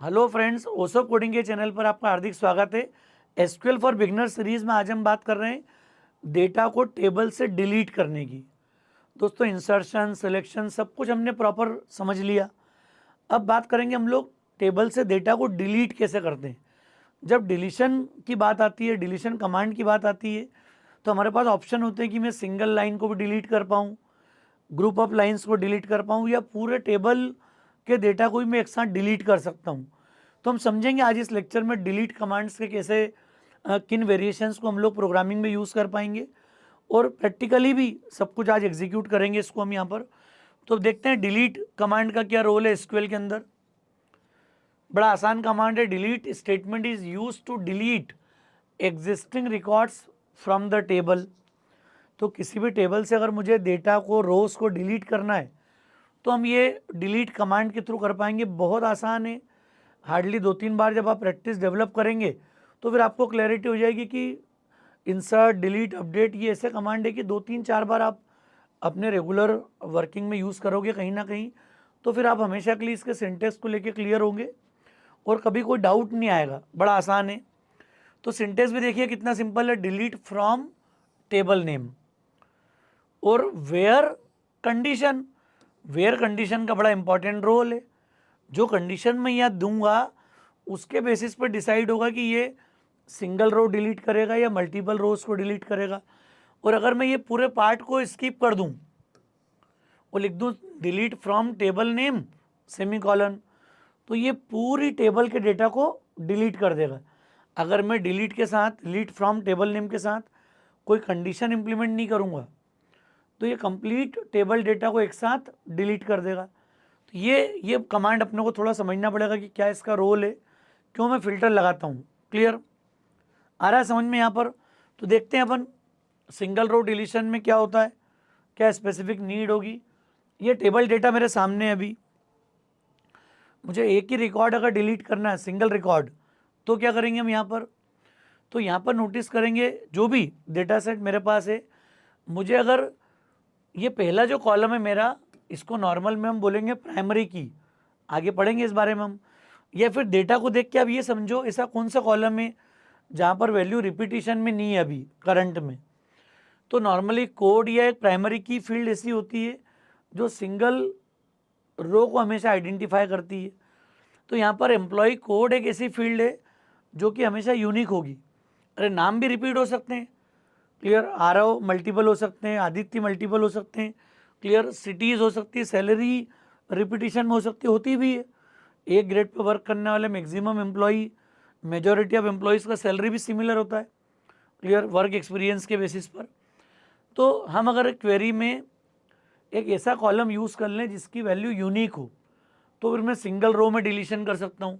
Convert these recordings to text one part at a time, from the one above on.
Hello friends, ओसो coding के channel पर आपका हार्दिक स्वागत है। एसक्यूएल फॉर बिगनर सीरीज में आज हम बात कर रहे हैं डेटा को टेबल से डिलीट करने की। दोस्तों, इंसर्शन, सिलेक्शन सब कुछ हमने प्रॉपर समझ लिया। अब बात करेंगे हम लोग टेबल से डेटा को डिलीट कैसे करते हैं। जब डिलीशन की बात आती है, डिलीशन कमांड की बात आती है, तो हमारे पास ऑप्शन होते हैं कि मैं सिंगल लाइन को भी डिलीट कर पाऊँ, ग्रुप ऑफ लाइंस को डिलीट कर पाऊँ, या पूरे टेबल के डेटा को भी मैं एक साथ डिलीट कर सकता हूँ। तो हम समझेंगे आज इस लेक्चर में डिलीट कमांड्स के कैसे किन वेरिएशंस को हम लोग प्रोग्रामिंग में यूज़ कर पाएंगे, और प्रैक्टिकली भी सब कुछ आज एग्जीक्यूट करेंगे इसको हम यहाँ पर। तो देखते हैं डिलीट कमांड का क्या रोल है एसक्यूएल के अंदर। बड़ा आसान कमांड है। Delete statement is use to delete existing records from the table. तो किसी भी टेबल से अगर मुझे डेटा को, रोज को डिलीट करना है, तो हम ये डिलीट कमांड के थ्रू कर पाएंगे। बहुत आसान है। हार्डली 2-3 बार जब आप प्रैक्टिस डेवलप करेंगे तो फिर आपको क्लैरिटी हो जाएगी कि इंसर्ट, डिलीट, अपडेट ये ऐसे कमांड है कि 2-3-4 बार आप अपने रेगुलर वर्किंग में यूज़ करोगे कहीं ना कहीं, तो फिर आप हमेशा के लिए इसके सिंटेक्स को लेके क्लियर होंगे और कभी कोई डाउट नहीं आएगा। बड़ा आसान है। तो सिंटेक्स भी देखिए कितना सिंपल है। डिलीट फ्रॉम टेबल नेम और वेयर कंडीशन। वेयर कंडीशन का बड़ा इंपॉर्टेंट रोल है। जो कंडीशन मैं यहाँ दूंगा उसके बेसिस पर डिसाइड होगा कि ये सिंगल रो डिलीट करेगा या मल्टीपल रोज को डिलीट करेगा। और अगर मैं ये पूरे पार्ट को स्किप कर दूं और लिख दूं delete from table name semi colon, तो ये पूरी टेबल के डेटा को डिलीट कर देगा। अगर मैं डिलीट के साथ, डिलीट फ्रॉम टेबल नेम के साथ कोई कंडीशन इंप्लीमेंट नहीं करूँगा तो ये कंप्लीट टेबल डेटा को एक साथ डिलीट कर देगा। तो ये कमांड अपने को थोड़ा समझना पड़ेगा कि क्या इसका रोल है, क्यों मैं फिल्टर लगाता हूँ। क्लियर आ रहा है समझ में यहाँ पर? तो देखते हैं अपन सिंगल रो डिलीशन में क्या होता है, क्या स्पेसिफिक नीड होगी। ये टेबल डेटा मेरे सामने है। अभी मुझे एक ही रिकॉर्ड अगर डिलीट करना है, सिंगल रिकॉर्ड, तो क्या करेंगे हम यहाँ पर? तो यहाँ पर नोटिस करेंगे जो भी डेटा सेट मेरे पास है, मुझे अगर ये पहला जो कॉलम है मेरा, इसको नॉर्मल में हम बोलेंगे प्राइमरी की, आगे पढ़ेंगे इस बारे में हम। या फिर डेटा को देख के आप ये समझो ऐसा कौन सा कॉलम है जहाँ पर वैल्यू रिपीटिशन में नहीं है अभी करंट में। तो नॉर्मली कोड या एक प्राइमरी की फील्ड ऐसी होती है जो सिंगल रो को हमेशा आइडेंटिफाई करती है। तो यहाँ पर एम्प्लॉय कोड एक ऐसी फील्ड है जो कि हमेशा यूनिक होगी। अरे नाम भी रिपीट हो सकते हैं, क्लियर। आरव मल्टीपल हो सकते हैं, आदित्य मल्टीपल हो सकते हैं, क्लियर। सिटीज़ हो सकती है, सैलरी रिपीटिशन में हो सकती है, होती भी है। एक ग्रेड पे वर्क करने वाले maximum employee, majority of employees का सैलरी भी सिमिलर होता है, क्लियर, वर्क एक्सपीरियंस के बेसिस पर। तो हम अगर क्वेरी में एक ऐसा कॉलम यूज़ कर लें जिसकी वैल्यू यूनिक हो, तो फिर मैं सिंगल रो में डिलीशन कर सकता हूँ।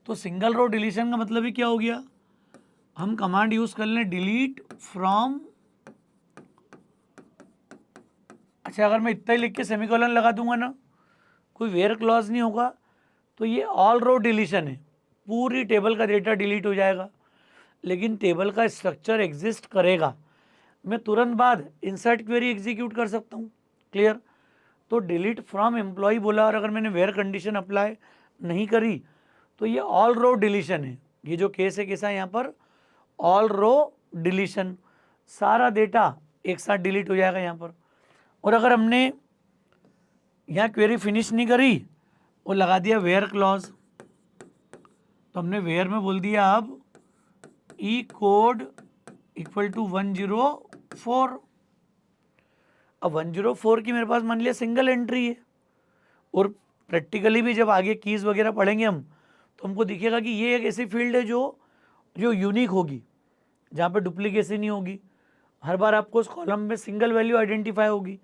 तो सिंगल रो डिलीशन का मतलब ही क्या हो गया? हम कमांड यूज़ कर लें डिलीट फ्रॉम, अच्छा अगर मैं इतना ही लिख के सेमीकोलन लगा दूंगा ना, कोई वेयर क्लॉज नहीं होगा, तो ये ऑल रो डिलीशन है। पूरी टेबल का डेटा डिलीट हो जाएगा, लेकिन टेबल का स्ट्रक्चर एग्जिस्ट करेगा। मैं तुरंत बाद इंसर्ट क्वेरी एग्जीक्यूट कर सकता हूँ, क्लियर। तो डिलीट फ्रॉम एम्प्लॉय बोला और अगर मैंने वेयर कंडीशन अप्लाई नहीं करी तो ये ऑल रो डिलीशन है। ये जो केस है कैसा है यहाँ पर? All row deletion. सारा डेटा एक साथ डिलीट हो जाएगा यहाँ पर। और अगर हमने यहाँ क्वेरी फिनिश नहीं करी और लगा दिया वेयर क्लॉज, तो हमने वेयर में बोल दिया अब ई कोड इक्वल टू 104। अब 104 की मेरे पास मान लिया सिंगल एंट्री है, और प्रैक्टिकली भी जब आगे कीज़ वगैरह पढ़ेंगे हम तो हमको दिखेगा कि ये एक ऐसी फील्ड है जो जो यूनिक होगी, जहाँ पे डुप्लीकेसी नहीं होगी। हर बार आपको उस कॉलम में सिंगल वैल्यू आइडेंटिफाई होगी।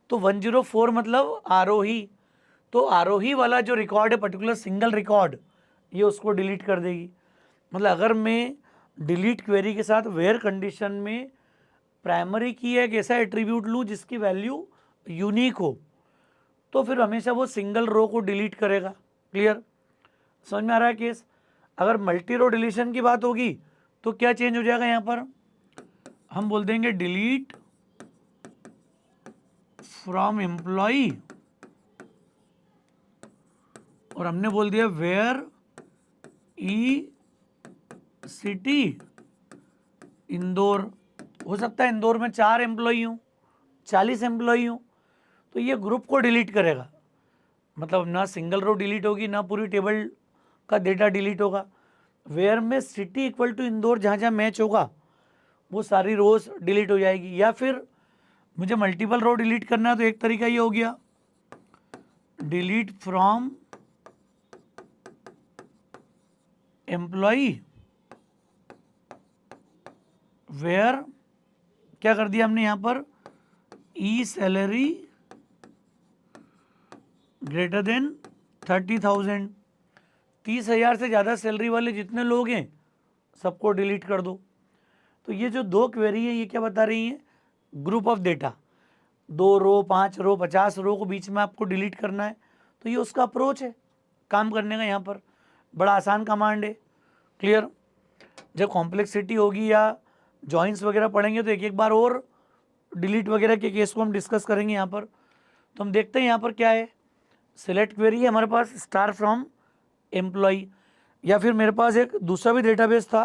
तो 104 मतलब आरोही। तो आरोही वाला जो रिकॉर्ड है, पर्टिकुलर सिंगल रिकॉर्ड, ये उसको डिलीट कर देगी। मतलब अगर मैं डिलीट क्वेरी के साथ वेयर कंडीशन में प्राइमरी की एक ऐसा एट्रीब्यूट लूँ जिसकी वैल्यू यूनिक हो, तो फिर हमेशा वो सिंगल रो को डिलीट करेगा। क्लियर समझ में आ रहा है केस? अगर मल्टी रो डिलीशन की बात होगी तो क्या चेंज हो जाएगा यहाँ पर? हम बोल देंगे डिलीट फ्रॉम एम्प्लॉय और हमने बोल दिया वेयर ई सिटी इंदौर, हो सकता है इंदौर में 4 एम्प्लॉई हूँ, 40 एम्प्लॉई हूँ, तो ये ग्रुप को डिलीट करेगा। मतलब ना सिंगल रो डिलीट होगी, ना पूरी टेबल का डेटा डिलीट होगा। वेयर में सिटी इक्वल टू इंदौर जहाँ जहाँ मैच होगा वो सारी रोज डिलीट हो जाएगी। या फिर मुझे मल्टीपल रो डिलीट करना है तो एक तरीका ये हो गया, डिलीट फ्रॉम एम्प्लॉई वेयर, क्या कर दिया हमने यहाँ पर, ई सैलरी ग्रेटर देन 30,000, 30,000 से ज़्यादा सैलरी वाले जितने लोग हैं सबको डिलीट कर दो। तो ये जो 2 क्वेरी है ये क्या बता रही हैं, ग्रुप ऑफ डेटा, 2 रो, 5 रो, 50 रो को बीच में आपको डिलीट करना है। तो ये उसका अप्रोच है काम करने का। यहाँ पर बड़ा आसान कमांड है। क्लियर? जब कॉम्प्लेक्सिटी होगी या जॉइंट्स वगैरह पढ़ेंगे तो एक एक बार और डिलीट वगैरह के केस को हम डिस्कस करेंगे यहाँ पर। तो हम देखते हैं यहाँ पर क्या है, सिलेक्ट क्वेरी है हमारे पास, स्टार फ्रॉम एम्प्लॉई, या फिर मेरे पास एक दूसरा भी डेटाबेस था।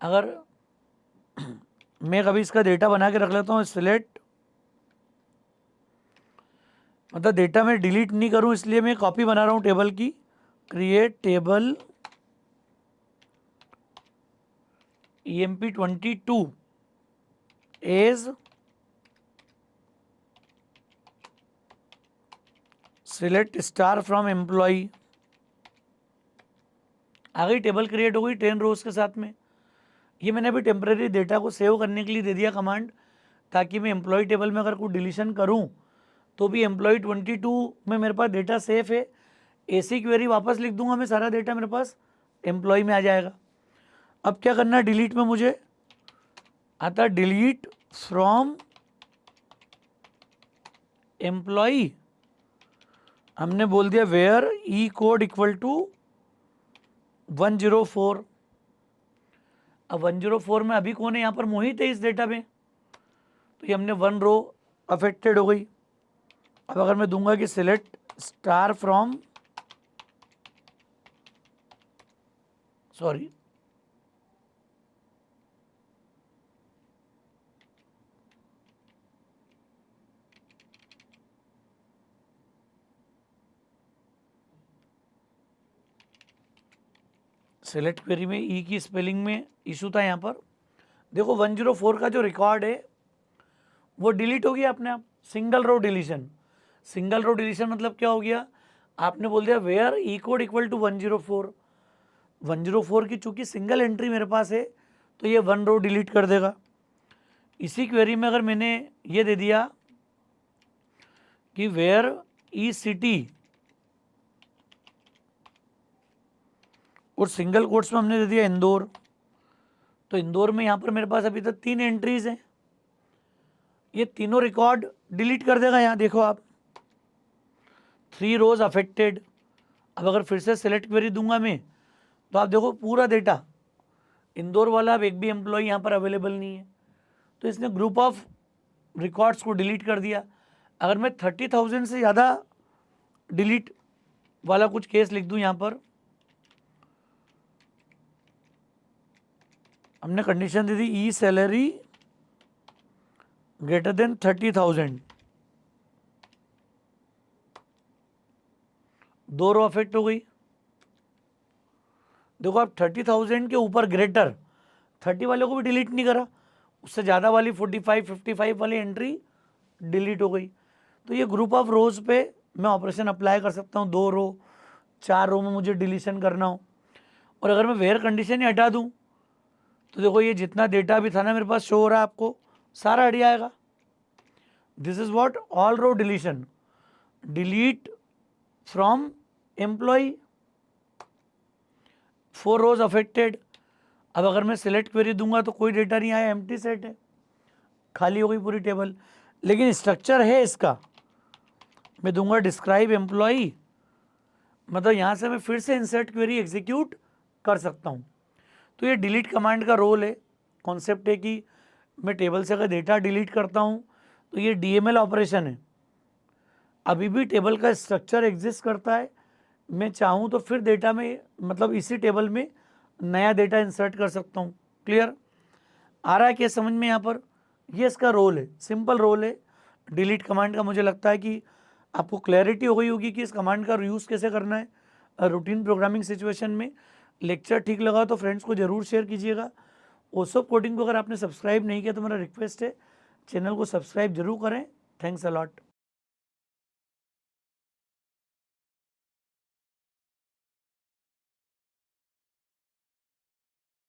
अगर मैं कभी इसका डेटा बना के रख लेता हूँ, सिलेक्ट, मतलब डेटा में डिलीट नहीं करूँ इसलिए मैं कॉपी बना रहा हूँ टेबल की, create table EMP22 as select star from employee. आ गई, टेबल क्रिएट हो गई 10 रोज के साथ में। ये मैंने अभी टेम्परेरी डेटा को सेव करने के लिए दे दिया कमांड, ताकि मैं एम्प्लॉय टेबल में अगर कोई डिलीशन करूं तो भी एम्प्लॉय 22 में मेरे पास डेटा सेफ है। ऐसी क्वेरी वापस लिख दूंगा मैं, सारा डेटा मेरे पास एम्प्लॉय में आ जाएगा। अब क्या करना है, डिलीट में मुझे आता डिलीट फ्रॉम एम्प्लॉय, हमने बोल दिया where E code equal to 104। अब 104 में अभी कौन है, यहाँ पर मोहित है इस डेटा में, तो ये हमने 1 रो अफेक्टेड हो गई। अब अगर मैं दूंगा कि select star from, sorry, select query में ई की स्पेलिंग में इशू था यहाँ पर। देखो 104 का जो रिकॉर्ड है वो डिलीट हो गया अपने आप, single row deletion. Single row deletion मतलब क्या हो गया, आपने बोल दिया where E code equal to 104, 104 की चूंकि सिंगल एंट्री मेरे पास है तो ये 1 रो डिलीट कर देगा। इसी क्वेरी में अगर मैंने ये दे दिया कि वेयर ई सिटी, और सिंगल कोट्स में हमने दे दिया इंदौर, तो इंदौर में यहाँ पर मेरे पास अभी तक 3 एंट्रीज हैं, ये तीनों रिकॉर्ड डिलीट कर देगा। यहाँ देखो आप, 3 रोज अफेक्टेड। अब अगर फिर से सेलेक्ट क्वेरी दूंगा मैं तो आप देखो पूरा डेटा इंदौर वाला, अब एक भी एम्प्लॉय यहाँ पर अवेलेबल नहीं है, तो इसने ग्रुप ऑफ रिकॉर्ड्स को डिलीट कर दिया। अगर मैं 30,000 से ज़्यादा डिलीट वाला कुछ केस लिख दूँ, यहाँ पर हमने कंडीशन दे दी ई सैलरी ग्रेटर देन 30,000, 2 रो अफेक्ट हो गई। देखो आप 30,000 के ऊपर ग्रेटर, 30 वाले को भी डिलीट नहीं करा, उससे ज़्यादा वाली 45, 55 वाली एंट्री डिलीट हो गई। तो ये ग्रुप ऑफ रोज पे मैं ऑपरेशन अप्लाई कर सकता हूँ, 2 रो, 4 रो में मुझे डिलीशन करना हो। और अगर मैं वेयर कंडीशन ही हटा दूँ तो देखो ये जितना डेटा भी था ना मेरे पास शो हो रहा है आपको, सारा हट जाएगा। This is what all row deletion, delete from employ, 4 rows affected. अब अगर मैं सिलेक्ट क्वेरी दूंगा तो कोई डेटा नहीं आया, एम्प्टी सेट है, खाली हो गई पूरी टेबल। लेकिन स्ट्रक्चर है इसका, मैं दूंगा डिस्क्राइब एम्प्लॉय, मतलब यहाँ से मैं फिर से इंसर्ट क्वेरी एग्जीक्यूट कर सकता हूँ। तो ये डिलीट कमांड का रोल है। कॉन्सेप्ट है कि मैं टेबल से अगर डेटा डिलीट करता हूँ तो ये DML ऑपरेशन है, अभी भी टेबल का स्ट्रक्चर एग्जिस्ट करता है, मैं चाहूँ तो फिर डेटा में मतलब इसी टेबल में नया डेटा इंसर्ट कर सकता हूँ। क्लियर आ रहा है क्या समझ में यहाँ पर? ये इसका रोल है, सिंपल रोल है डिलीट कमांड का। मुझे लगता है कि आपको क्लैरिटी हो गई होगी कि इस कमांड का यूज़ कैसे करना है रूटीन प्रोग्रामिंग सिचुएशन में। लेक्चर ठीक लगा तो फ्रेंड्स को ज़रूर शेयर कीजिएगा। ओसोप कोडिंग को अगर आपने सब्सक्राइब नहीं किया तो मेरा रिक्वेस्ट है चैनल को सब्सक्राइब जरूर करें। Thanks a lot.